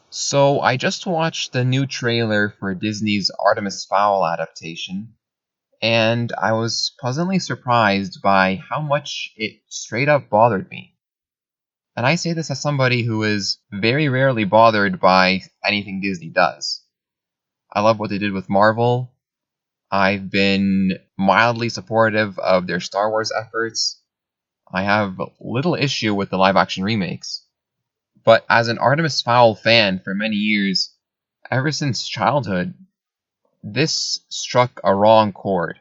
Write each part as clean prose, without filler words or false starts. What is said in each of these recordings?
So I just watched the new trailer for Disney's Artemis Fowl adaptation, and I was pleasantly surprised by how much it straight up bothered me. And I say this as somebody who is very rarely bothered by anything Disney does. I love what they did with Marvel. I've been mildly supportive of their Star Wars efforts. I have little issue with the live action remakes. But as an Artemis Fowl fan for many years, ever since childhood, this struck a wrong chord,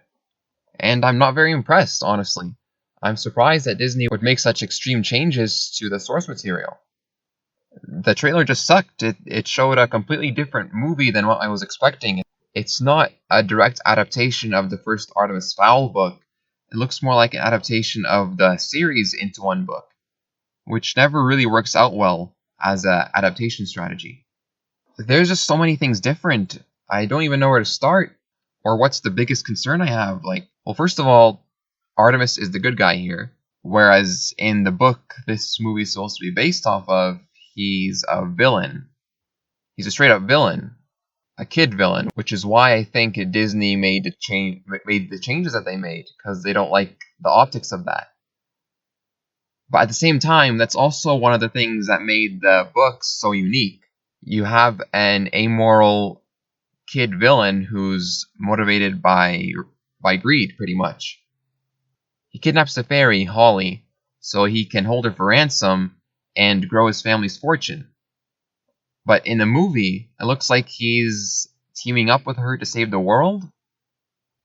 and I'm not very impressed, honestly. I'm surprised that Disney would make such extreme changes to the source material. The trailer just sucked. It showed a completely different movie than what I was expecting. It's not a direct adaptation of the first Artemis Fowl book. It looks more like an adaptation of the series into one book, which never really works out well as a adaptation strategy. There's just so many things different. I don't even know where to start or what's the biggest concern I have. Well, first of all, Artemis is the good guy here, whereas in the book this movie is supposed to be based off of, he's a villain. He's a straight up villain, a kid villain, which is why I think Disney made the changes that they made because they don't like the optics of that. But at the same time, that's also one of the things that made the books so unique. You have an amoral kid villain who's motivated by greed, pretty much. He kidnaps the fairy, Holly, so he can hold her for ransom and grow his family's fortune. But in the movie, it looks like he's teaming up with her to save the world,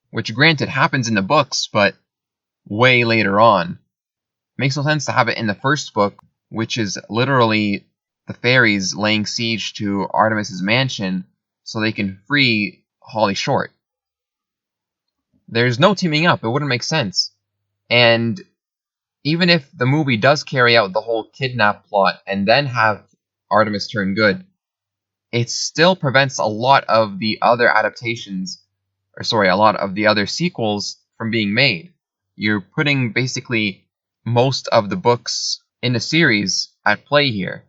which granted happens in the books, but way later on. Makes no sense to have it in the first book, which is literally the fairies laying siege to Artemis's mansion so they can free Holly Short. There's no teaming up, it wouldn't make sense. And even if the movie does carry out the whole kidnap plot and then have Artemis turn good, it still prevents a lot of the other a lot of the other sequels from being made. You're putting basically most of the books in the series at play here.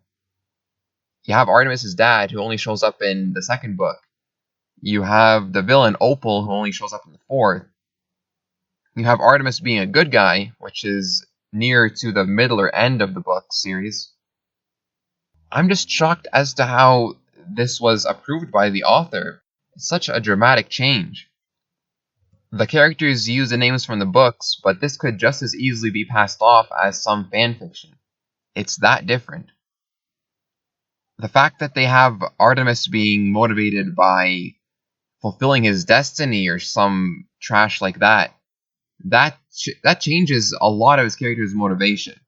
You have Artemis's dad, who only shows up in the second book. You have the villain, Opal, who only shows up in the fourth. You have Artemis being a good guy, which is near to the middle or end of the book series. I'm just shocked as to how this was approved by the author. It's such a dramatic change. The characters use the names from the books, but this could just as easily be passed off as some fanfiction. It's that different. The fact that they have Artemis being motivated by fulfilling his destiny or some trash like that changes a lot of his character's motivation.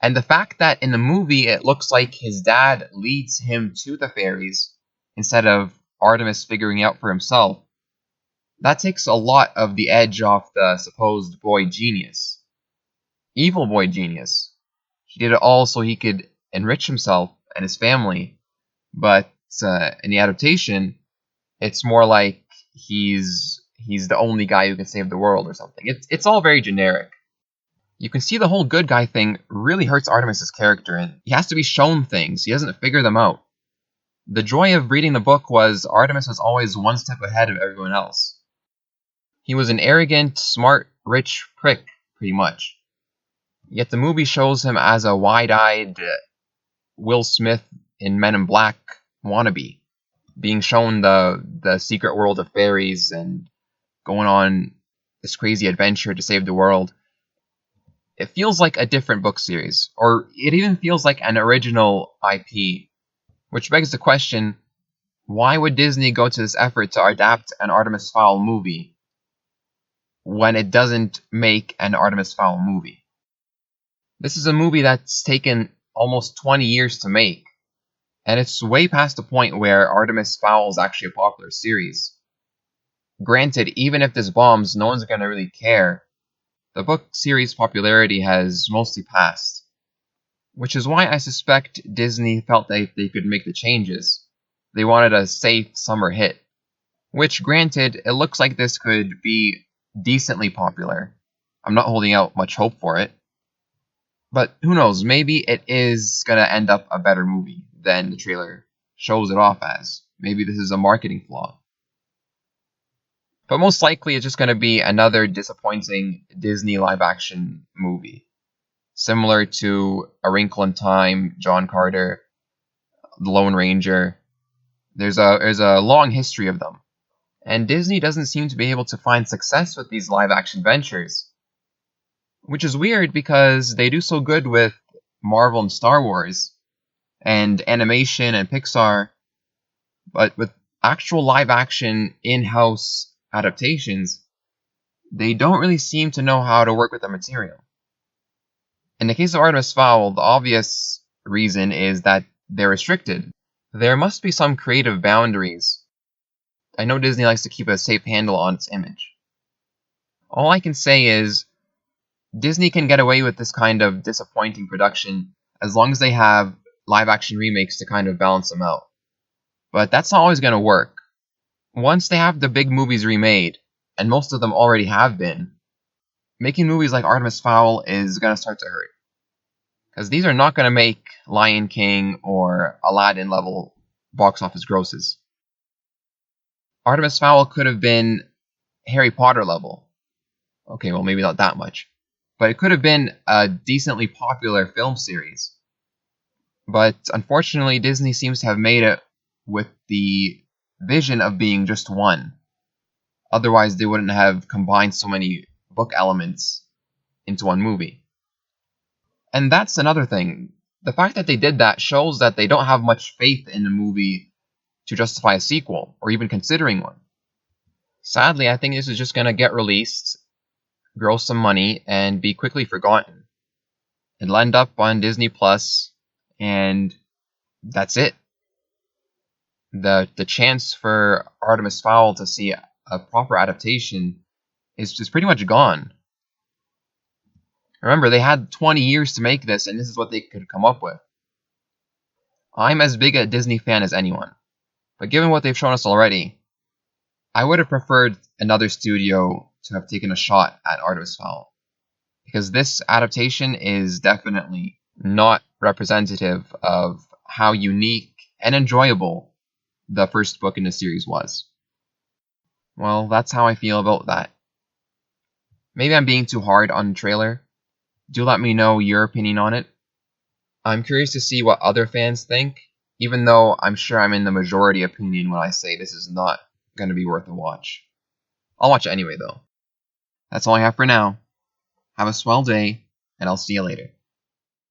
And the fact that in the movie it looks like his dad leads him to the fairies instead of Artemis figuring out for himself, that takes a lot of the edge off the supposed boy genius. Evil boy genius. He did it all so he could enrich himself and his family, but in the adaptation, it's more like he's the only guy who can save the world or something. It's all very generic. You can see the whole good guy thing really hurts Artemis's character, and he has to be shown things. He doesn't figure them out. The joy of reading the book was Artemis was always one step ahead of everyone else. He was an arrogant, smart, rich prick, pretty much. Yet the movie shows him as a wide-eyed Will Smith in Men in Black wannabe, being shown the secret world of fairies and going on this crazy adventure to save the world. It feels like a different book series, or it even feels like an original IP, which begs the question, why would Disney go to this effort to adapt an Artemis Fowl movie when it doesn't make an Artemis Fowl movie? This is a movie that's taken almost 20 years to make, and it's way past the point where Artemis Fowl is actually a popular series. Granted, even if this bombs, no one's gonna really care. The book series' popularity has mostly passed, which is why I suspect Disney felt that they could make the changes. They wanted a safe summer hit, which granted, it looks like this could be decently popular. I'm not holding out much hope for it. But who knows, maybe it is gonna end up a better movie. than the trailer shows it off as. Maybe this is a marketing flaw. But most likely it's just going to be another disappointing Disney live-action movie. Similar to A Wrinkle in Time, John Carter, The Lone Ranger. There's a long history of them. And Disney doesn't seem to be able to find success with these live-action ventures. Which is weird because they do so good with Marvel and Star Wars, and animation and Pixar, but with actual live-action in-house adaptations, they don't really seem to know how to work with the material. In the case of Artemis Fowl, the obvious reason is that they're restricted. There must be some creative boundaries. I know Disney likes to keep a safe handle on its image. All I can say is, Disney can get away with this kind of disappointing production as long as they have live-action remakes to kind of balance them out. But that's not always going to work. Once they have the big movies remade, and most of them already have been, making movies like Artemis Fowl is going to start to hurt. Because these are not going to make Lion King or Aladdin level box office grosses. Artemis Fowl could have been Harry Potter level. Okay, well, maybe not that much. But it could have been a decently popular film series. But unfortunately, Disney seems to have made it with the vision of being just one. Otherwise, they wouldn't have combined so many book elements into one movie. And that's another thing. The fact that they did that shows that they don't have much faith in the movie to justify a sequel, or even considering one. Sadly, I think this is just going to get released, gross some money, and be quickly forgotten. It'll end up on Disney Plus, and that's it. The chance for Artemis Fowl to see a proper adaptation is just pretty much gone. Remember, they had 20 years to make this, and this is what they could come up with. I'm as big a Disney fan as anyone, but given what they've shown us already, I would have preferred another studio to have taken a shot at Artemis Fowl, because this adaptation is definitely not representative of how unique and enjoyable the first book in the series was. Well, that's how I feel about that. Maybe I'm being too hard on the trailer. Do let me know your opinion on it. I'm curious to see what other fans think, even though I'm sure I'm in the majority opinion when I say this is not going to be worth a watch. I'll watch it anyway, though. That's all I have for now. Have a swell day, and I'll see you later.